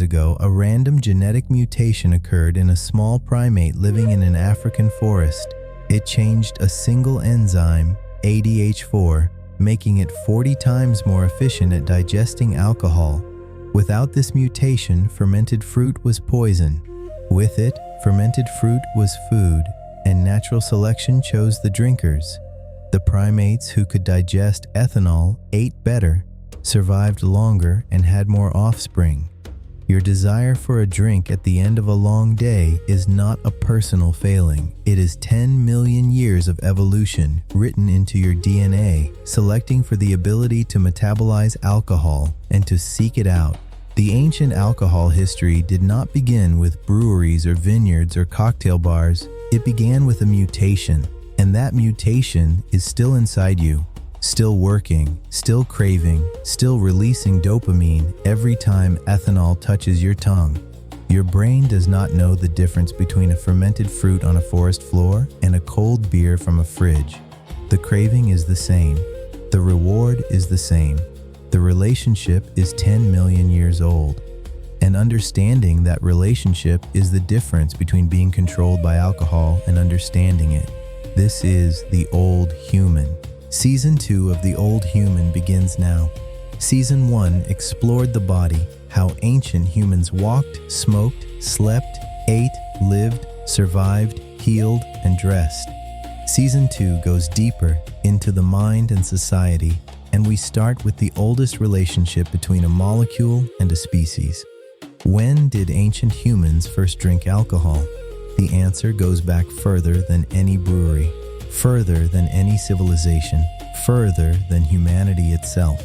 ago, a random genetic mutation occurred in a small primate living in an African forest. It changed a single enzyme, ADH4, making it 40 times more efficient at digesting alcohol. Without this mutation, fermented fruit was poison. With it, fermented fruit was food, and natural selection chose the drinkers. The primates who could digest ethanol ate better, survived longer, and had more offspring. Your desire for a drink at the end of a long day is not a personal failing. It is 10 million years of evolution written into your DNA, selecting for the ability to metabolize alcohol and to seek it out. The ancient alcohol history did not begin with breweries or vineyards or cocktail bars. It began with a mutation, and that mutation is still inside you. Still working, still craving, still releasing dopamine every time ethanol touches your tongue. Your brain does not know the difference between a fermented fruit on a forest floor and a cold beer from a fridge. The craving is the same. The reward is the same. The relationship is 10 million years old. And understanding that relationship is the difference between being controlled by alcohol and understanding it. This is the old human. Season 2 of The Old Human begins now. Season 1 explored the body, how ancient humans walked, smoked, slept, ate, lived, survived, healed, and dressed. Season 2 goes deeper into the mind and society, and we start with the oldest relationship between a molecule and a species. When did ancient humans first drink alcohol? The answer goes back further than any brewery. Further than any civilization, further than humanity itself.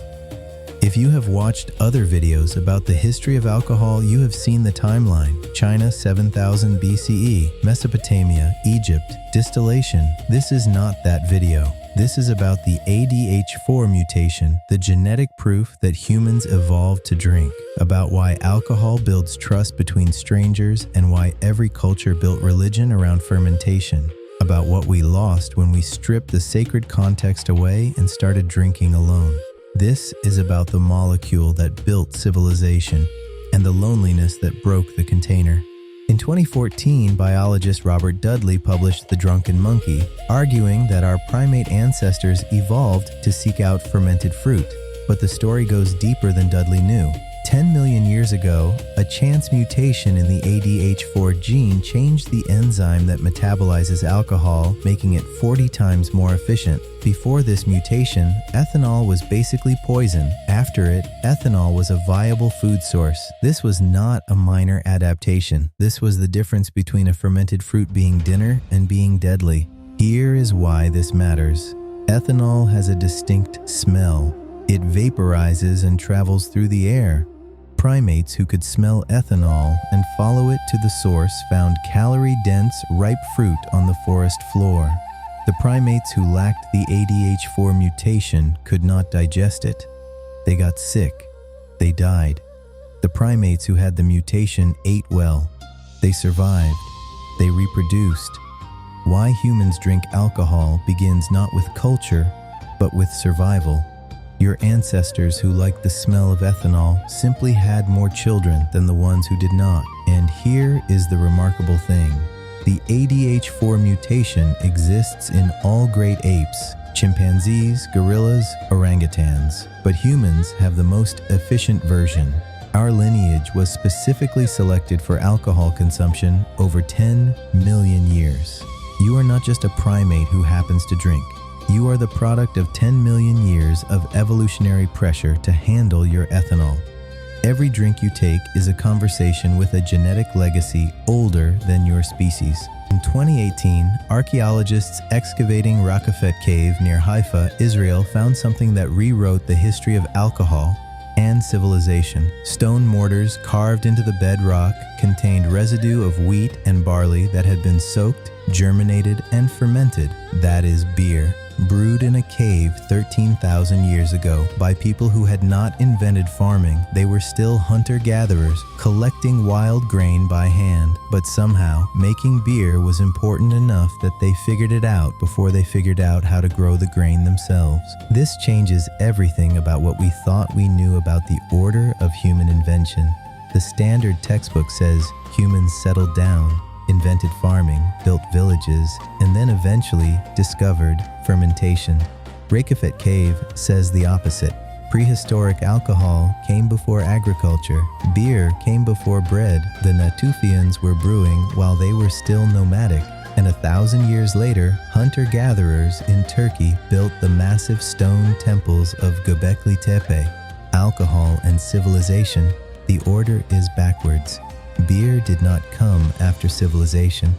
If you have watched other videos about the history of alcohol, you have seen the timeline. China 7000 BCE, Mesopotamia, Egypt, distillation. This is not that video. This is about the ADH4 mutation, the genetic proof that humans evolved to drink, about why alcohol builds trust between strangers and why every culture built religion around fermentation. About what we lost when we stripped the sacred context away and started drinking alone. This is about the molecule that built civilization and the loneliness that broke the container. In 2014, biologist Robert Dudley published The Drunken Monkey, arguing that our primate ancestors evolved to seek out fermented fruit. But the story goes deeper than Dudley knew. 10 million years ago, a chance mutation in the ADH4 gene changed the enzyme that metabolizes alcohol, making it 40 times more efficient. Before this mutation, ethanol was basically poison. After it, ethanol was a viable food source. This was not a minor adaptation. This was the difference between a fermented fruit being dinner and being deadly. Here is why this matters. Ethanol has a distinct smell. It vaporizes and travels through the air. Primates who could smell ethanol and follow it to the source found calorie-dense, ripe fruit on the forest floor. The primates who lacked the ADH4 mutation could not digest it. They got sick. They died. The primates who had the mutation ate well. They survived. They reproduced. Why humans drink alcohol begins not with culture, but with survival. Your ancestors who liked the smell of ethanol simply had more children than the ones who did not. And here is the remarkable thing. The ADH4 mutation exists in all great apes, chimpanzees, gorillas, orangutans. But humans have the most efficient version. Our lineage was specifically selected for alcohol consumption over 10 million years. You are not just a primate who happens to drink. You are the product of 10 million years of evolutionary pressure to handle your ethanol. Every drink you take is a conversation with a genetic legacy older than your species. In 2018, archaeologists excavating Raqefet Cave near Haifa, Israel, found something that rewrote the history of alcohol and civilization. Stone mortars carved into the bedrock contained residue of wheat and barley that had been soaked, germinated, and fermented. That is beer. Brewed in a cave 13,000 years ago by people who had not invented farming. They were still hunter-gatherers, collecting wild grain by hand. But somehow, making beer was important enough that they figured it out before they figured out how to grow the grain themselves. This changes everything about what we thought we knew about the order of human invention. The standard textbook says humans settled down, invented farming, built villages, and then eventually discovered fermentation. Raqefet Cave says the opposite. Prehistoric alcohol came before agriculture. Beer came before bread. The Natufians were brewing while they were still nomadic. And 1,000 years later, hunter-gatherers in Turkey built the massive stone temples of Göbekli Tepe. Alcohol and civilization, the order is backwards. Beer did not come after civilization.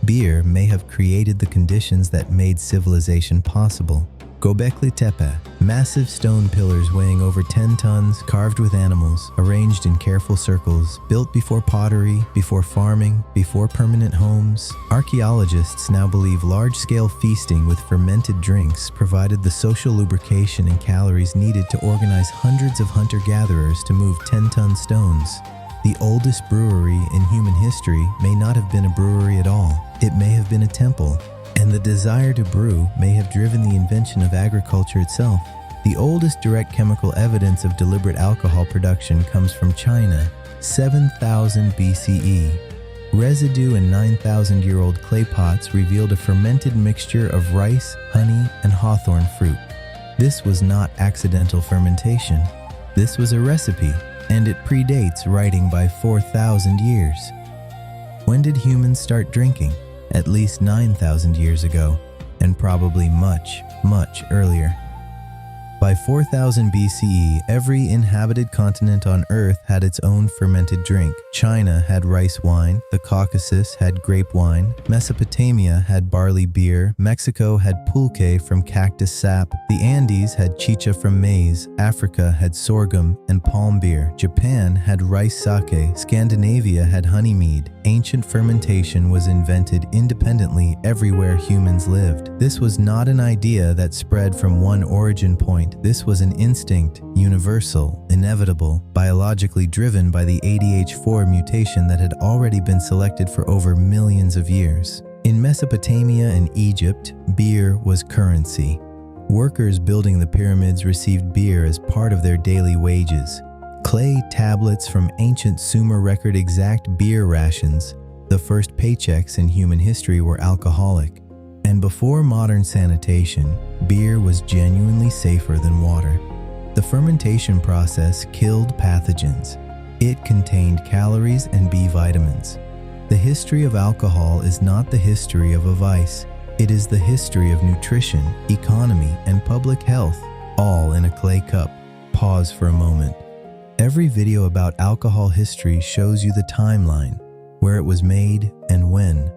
Beer may have created the conditions that made civilization possible. Göbekli Tepe, massive stone pillars weighing over 10 tons, carved with animals, arranged in careful circles, built before pottery, before farming, before permanent homes. Archaeologists now believe large-scale feasting with fermented drinks provided the social lubrication and calories needed to organize hundreds of hunter-gatherers to move 10-ton stones. The oldest brewery in human history may not have been a brewery at all. It may have been a temple. And the desire to brew may have driven the invention of agriculture itself. The oldest direct chemical evidence of deliberate alcohol production comes from China, 7,000 BCE. Residue in 9,000-year-old clay pots revealed a fermented mixture of rice, honey, and hawthorn fruit. This was not accidental fermentation. This was a recipe, and it predates writing by 4,000 years. When did humans start drinking? At least 9,000 years ago, and probably much, much earlier. By 4000 BCE, every inhabited continent on Earth had its own fermented drink. China had rice wine, the Caucasus had grape wine, Mesopotamia had barley beer, Mexico had pulque from cactus sap, the Andes had chicha from maize, Africa had sorghum and palm beer, Japan had rice sake, Scandinavia had honey mead. Ancient fermentation was invented independently everywhere humans lived. This was not an idea that spread from one origin point. This was an instinct, universal, inevitable, biologically driven by the ADH4 mutation that had already been selected for over millions of years. In Mesopotamia and Egypt, beer was currency. Workers building the pyramids received beer as part of their daily wages. Clay tablets from ancient Sumer record exact beer rations. The first paychecks in human history were alcoholic. And before modern sanitation, beer was genuinely safer than water. The fermentation process killed pathogens. It contained calories and B vitamins. The history of alcohol is not the history of a vice. It is the history of nutrition, economy, and public health, all in a clay cup. Pause for a moment. Every video about alcohol history shows you the timeline, where it was made and when.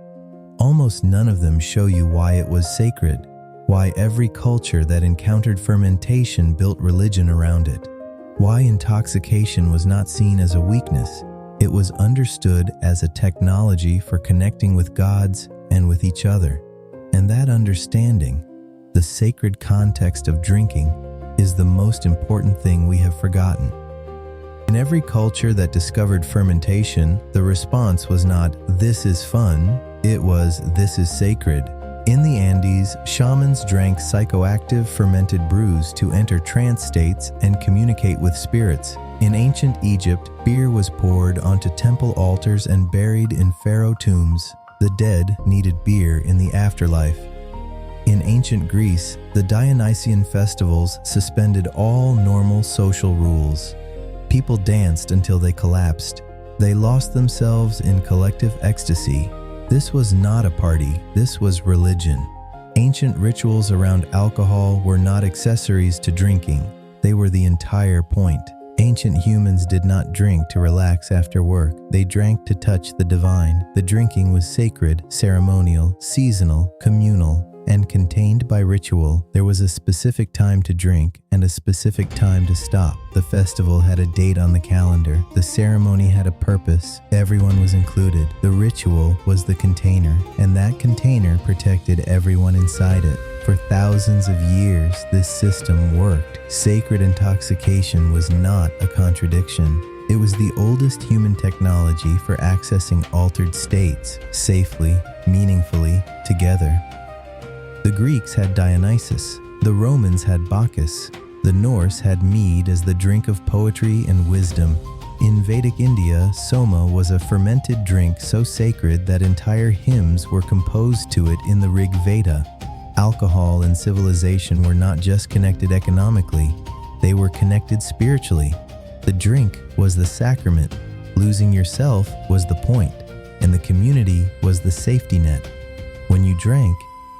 Almost none of them show you why it was sacred, why every culture that encountered fermentation built religion around it, why intoxication was not seen as a weakness. It was understood as a technology for connecting with gods and with each other. And that understanding, the sacred context of drinking, is the most important thing we have forgotten. In every culture that discovered fermentation, the response was not, "This is fun," it was, "This is sacred." In the Andes, shamans drank psychoactive fermented brews to enter trance states and communicate with spirits. In ancient Egypt, beer was poured onto temple altars and buried in pharaoh tombs. The dead needed beer in the afterlife. In ancient Greece, the Dionysian festivals suspended all normal social rules. People danced until they collapsed. They lost themselves in collective ecstasy. This was not a party, this was religion. Ancient rituals around alcohol were not accessories to drinking. They were the entire point. Ancient humans did not drink to relax after work. They drank to touch the divine. The drinking was sacred, ceremonial, seasonal, communal, and contained by ritual. There was a specific time to drink and a specific time to stop. The festival had a date on the calendar. The ceremony had a purpose. Everyone was included. The ritual was the container, and that container protected everyone inside it. For thousands of years, this system worked. Sacred intoxication was not a contradiction. It was the oldest human technology for accessing altered states, safely, meaningfully, together. The Greeks had Dionysus. The Romans had Bacchus. The Norse had mead as the drink of poetry and wisdom. In Vedic India, soma was a fermented drink so sacred that entire hymns were composed to it in the Rig Veda. Alcohol and civilization were not just connected economically, they were connected spiritually. The drink was the sacrament, losing yourself was the point, and the community was the safety net. When you drank,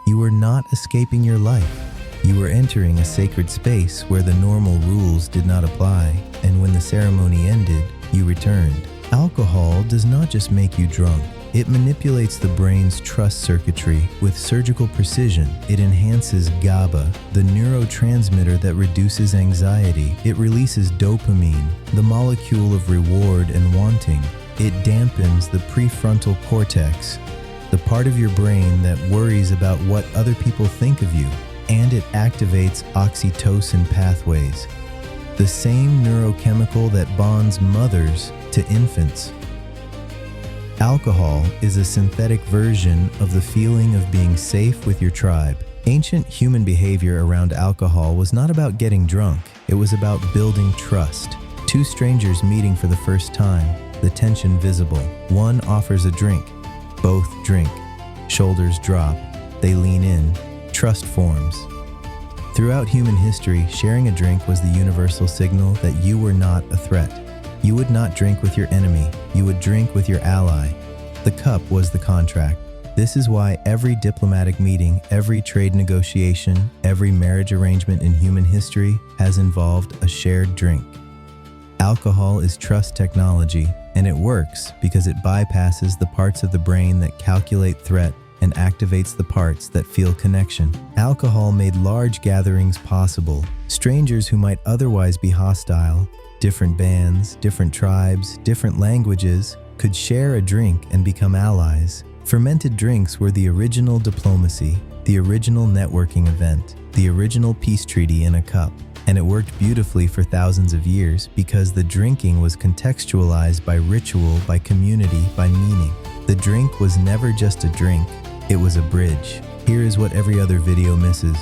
you were not escaping your life. You were entering a sacred space where the normal rules did not apply, and when the ceremony ended, you returned. Alcohol does not just make you drunk. It manipulates the brain's trust circuitry with surgical precision. It enhances GABA, the neurotransmitter that reduces anxiety. It releases dopamine, the molecule of reward and wanting. It dampens the prefrontal cortex, the part of your brain that worries about what other people think of you, and it activates oxytocin pathways, the same neurochemical that bonds mothers to infants. Alcohol is a synthetic version of the feeling of being safe with your tribe. Ancient human behavior around alcohol was not about getting drunk, it was about building trust. Two strangers meeting for the first time, the tension visible. One offers a drink, both drink. Shoulders drop, they lean in, trust forms. Throughout human history, sharing a drink was the universal signal that you were not a threat. You would not drink with your enemy, you would drink with your ally. The cup was the contract. This is why every diplomatic meeting, every trade negotiation, every marriage arrangement in human history has involved a shared drink. Alcohol is trust technology, and it works because it bypasses the parts of the brain that calculate threat and activates the parts that feel connection. Alcohol made large gatherings possible. Strangers who might otherwise be hostile, different bands, different tribes, different languages, could share a drink and become allies. Fermented drinks were the original diplomacy, the original networking event, the original peace treaty in a cup. And it worked beautifully for thousands of years because the drinking was contextualized by ritual, by community, by meaning. The drink was never just a drink, it was a bridge. Here is what every other video misses.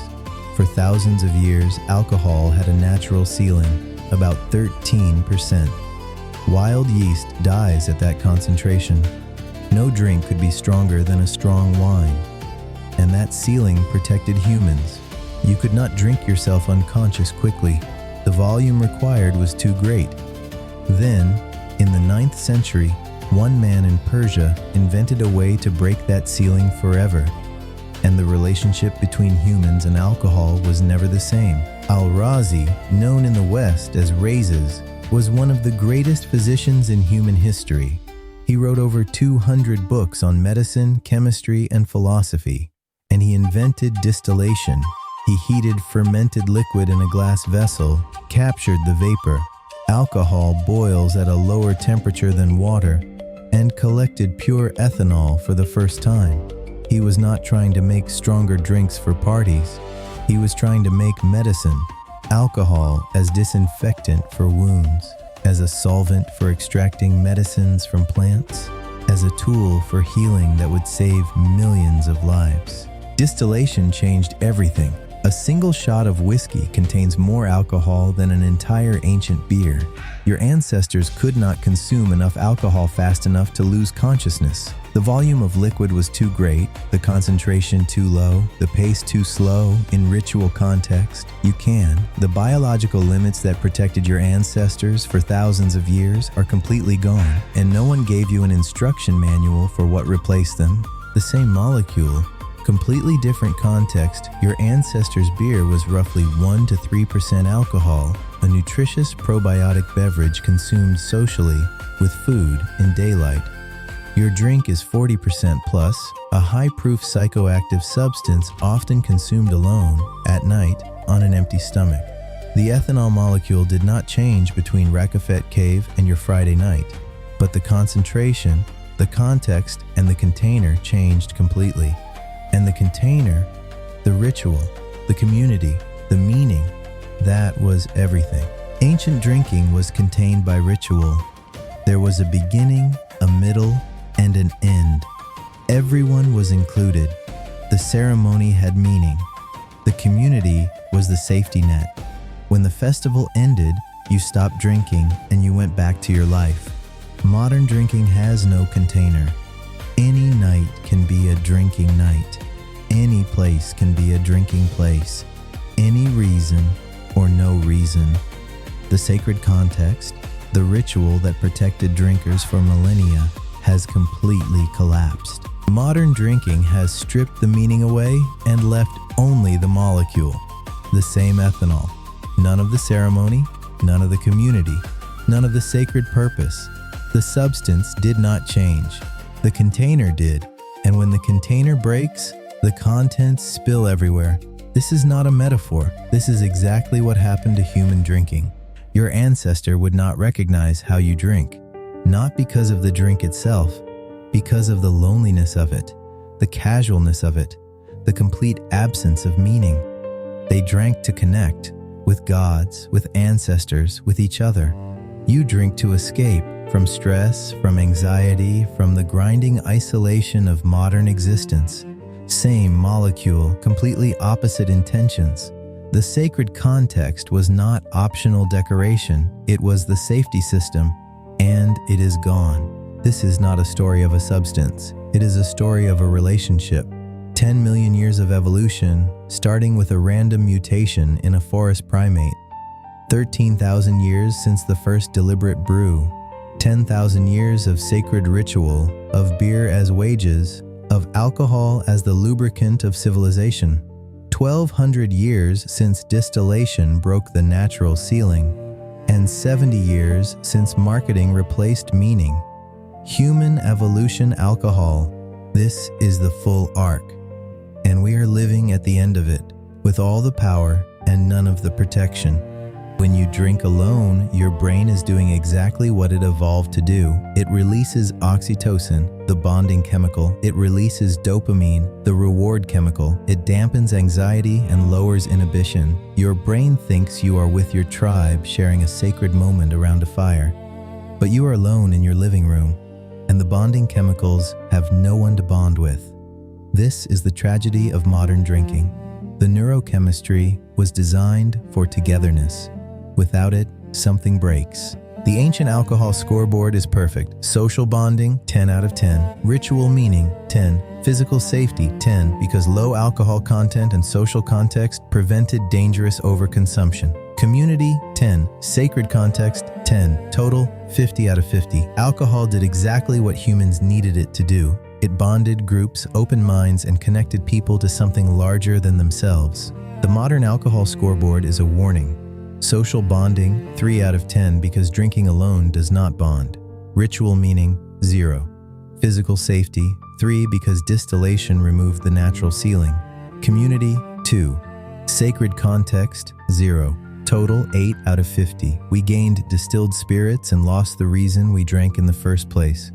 For thousands of years, alcohol had a natural ceiling, about 13%. Wild yeast dies at that concentration. No drink could be stronger than a strong wine. And that ceiling protected humans. You could not drink yourself unconscious quickly. The volume required was too great. Then, in the 9th century, one man in Persia invented a way to break that ceiling forever. And the relationship between humans and alcohol was never the same. Al-Razi, known in the West as Rhazes, was one of the greatest physicians in human history. He wrote over 200 books on medicine, chemistry, and philosophy. And he invented distillation. He heated fermented liquid in a glass vessel, captured the vapor. Alcohol boils at a lower temperature than water, and collected pure ethanol for the first time. He was not trying to make stronger drinks for parties. He was trying to make medicine, alcohol as disinfectant for wounds, as a solvent for extracting medicines from plants, as a tool for healing that would save millions of lives. Distillation changed everything. A single shot of whiskey contains more alcohol than an entire ancient beer. Your ancestors could not consume enough alcohol fast enough to lose consciousness. The volume of liquid was too great, the concentration too low, the pace too slow. In ritual context, you can. The biological limits that protected your ancestors for thousands of years are completely gone, and no one gave you an instruction manual for what replaced them. The same molecule, completely different context. Your ancestors' beer was roughly 1 to 3% alcohol, a nutritious probiotic beverage consumed socially with food in daylight. Your drink is 40% plus, a high-proof psychoactive substance often consumed alone, at night, on an empty stomach. The ethanol molecule did not change between Raqefet Cave and your Friday night, but the concentration, the context, and the container changed completely. And the container, the ritual, the community, the meaning, that was everything. Ancient drinking was contained by ritual. There was a beginning, a middle, and an end. Everyone was included. The ceremony had meaning. The community was the safety net. When the festival ended, You stopped drinking and you went back to your life. Modern drinking has no container. Any night can be a drinking night. Any place can be a drinking place. Any reason or no reason. The sacred context, the ritual that protected drinkers for millennia, has completely collapsed. Modern drinking has stripped the meaning away and left only the molecule, the same ethanol. None of the ceremony, none of the community, none of the sacred purpose. The substance did not change. The container did, and when the container breaks, the contents spill everywhere. This is not a metaphor. This is exactly what happened to human drinking. Your ancestor would not recognize how you drink, not because of the drink itself, because of the loneliness of it, the casualness of it, the complete absence of meaning. They drank to connect with gods, with ancestors, with each other. You drink to escape from stress, from anxiety, from the grinding isolation of modern existence. Same molecule, completely opposite intentions. The sacred context was not optional decoration, it was the safety system, and it is gone. This is not a story of a substance, it is a story of a relationship. 10 million years of evolution, starting with a random mutation in a forest primate. 13,000 years since the first deliberate brew. 10,000 years of sacred ritual, of beer as wages, of alcohol as the lubricant of civilization. 1,200 years since distillation broke the natural ceiling, and 70 years since marketing replaced meaning. Human evolution alcohol. This is the full arc, and we are living at the end of it, with all the power and none of the protection. When you drink alone, your brain is doing exactly what it evolved to do. It releases oxytocin, the bonding chemical. It releases dopamine, the reward chemical. It dampens anxiety and lowers inhibition. Your brain thinks you are with your tribe, sharing a sacred moment around a fire. But you are alone in your living room, and the bonding chemicals have no one to bond with. This is the tragedy of modern drinking. The neurochemistry was designed for togetherness. Without it, something breaks. The ancient alcohol scoreboard is perfect. Social bonding, 10 out of 10. Ritual meaning, 10. Physical safety, 10, because low alcohol content and social context prevented dangerous overconsumption. Community, 10. Sacred context, 10. Total, 50 out of 50. Alcohol did exactly what humans needed it to do. It bonded groups, opened minds, and connected people to something larger than themselves. The modern alcohol scoreboard is a warning. Social bonding, 3 out of 10 because drinking alone does not bond. Ritual meaning, 0. Physical safety, 3 because distillation removed the natural ceiling. Community, 2. Sacred context, 0. Total, 8 out of 50. We gained distilled spirits and lost the reason we drank in the first place.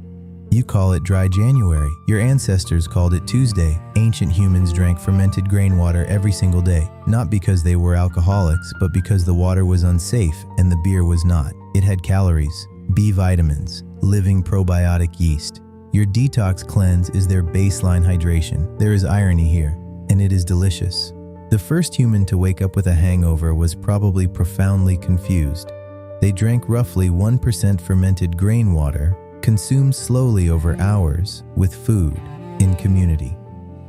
You call it dry January. Your ancestors called it Tuesday. Ancient humans drank fermented grain water every single day, not because they were alcoholics, but because the water was unsafe and the beer was not. It had calories, B vitamins, living probiotic yeast. Your detox cleanse is their baseline hydration. There is irony here, and it is delicious. The first human to wake up with a hangover was probably profoundly confused. They drank roughly 1% fermented grain water, consumed slowly over hours, with food, in community.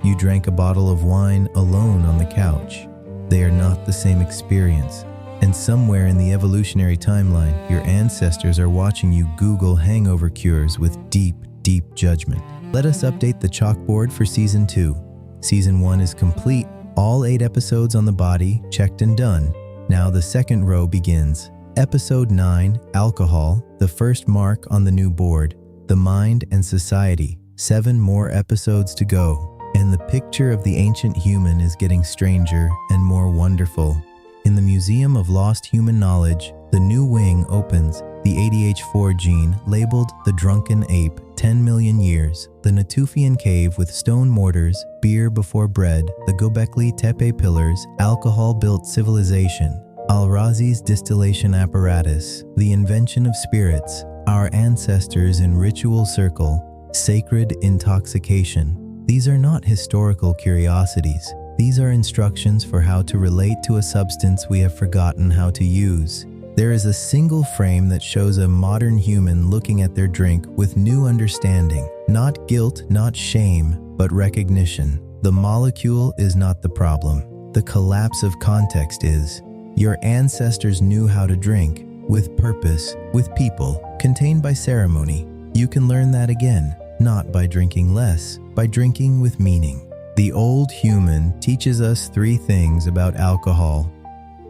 You drank a bottle of wine alone on the couch. They are not the same experience. And somewhere in the evolutionary timeline, your ancestors are watching you Google hangover cures with deep, deep judgment. Let us update the chalkboard for Season 2. Season 1 is complete. All 8 episodes on the body, checked and done. Now the second row begins. Episode 9, Alcohol, the first mark on the new board, The Mind and Society, 7 more episodes to go, and the picture of the ancient human is getting stranger and more wonderful. In the Museum of Lost Human Knowledge, the new wing opens, the ADH4 gene labeled the Drunken Ape, 10 million years, the Natufian Cave with stone mortars, beer before bread, the Göbekli Tepe pillars, alcohol-built civilization, Al-Razi's distillation apparatus, the invention of spirits, our ancestors in ritual circle, sacred intoxication. These are not historical curiosities. These are instructions for how to relate to a substance we have forgotten how to use. There is a single frame that shows a modern human looking at their drink with new understanding. Not guilt, not shame, but recognition. The molecule is not the problem. The collapse of context is. Your ancestors knew how to drink, with purpose, with people, contained by ceremony. You can learn that again, not by drinking less, by drinking with meaning. The old human teaches us 3 things about alcohol.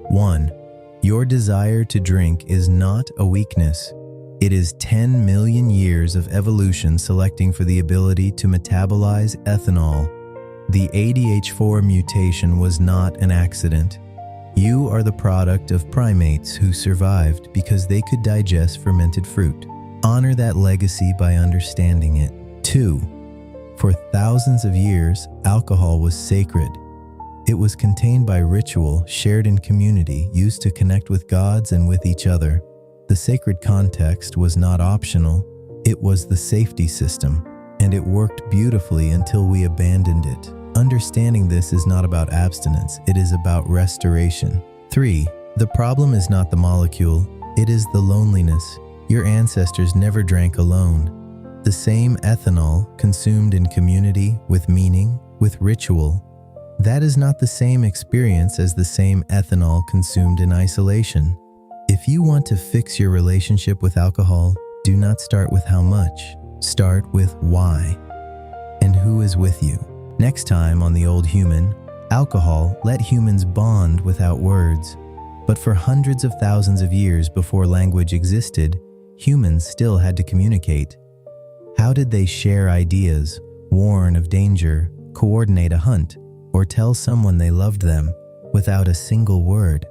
1. Your desire to drink is not a weakness. It is 10 million years of evolution selecting for the ability to metabolize ethanol. The ADH4 mutation was not an accident. You are the product of primates who survived because they could digest fermented fruit. Honor that legacy by understanding it. 2. For thousands of years, alcohol was sacred. It was contained by ritual, shared in community, used to connect with gods and with each other. The sacred context was not optional. It was the safety system, and it worked beautifully until we abandoned it. Understanding this is not about abstinence, it is about restoration. 3. The problem is not the molecule, it is the loneliness. Your ancestors never drank alone. The same ethanol consumed in community, with meaning, with ritual. That is not the same experience as the same ethanol consumed in isolation. If you want to fix your relationship with alcohol, do not start with how much. Start with why and who is with you. Next time on The Old Human, alcohol let humans bond without words. But for hundreds of thousands of years before language existed, humans still had to communicate. How did they share ideas, warn of danger, coordinate a hunt, or tell someone they loved them without a single word?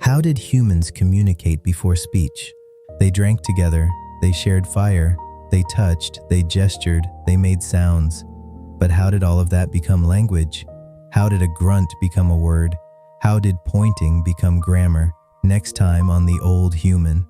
How did humans communicate before speech? They drank together, they shared fire, they touched, they gestured, they made sounds. But how did all of that become language? How did a grunt become a word? How did pointing become grammar? Next time on The Old Human.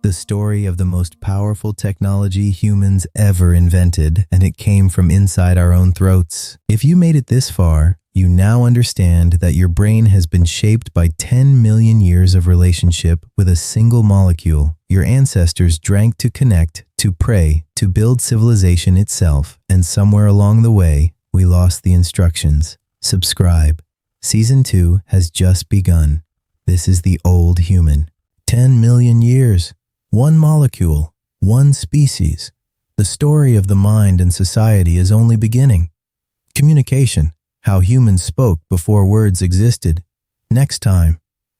The story of the most powerful technology humans ever invented, and it came from inside our own throats. If you made it this far, you now understand that your brain has been shaped by 10 million years of relationship with a single molecule. Your ancestors drank to connect, to pray, to build civilization itself, and somewhere along the way, we lost the instructions. Subscribe. Season 2 has just begun. This is The Old Human. 10 million years. One molecule. One species. The story of the mind and society is only beginning. Communication. How humans spoke before words existed. Next time.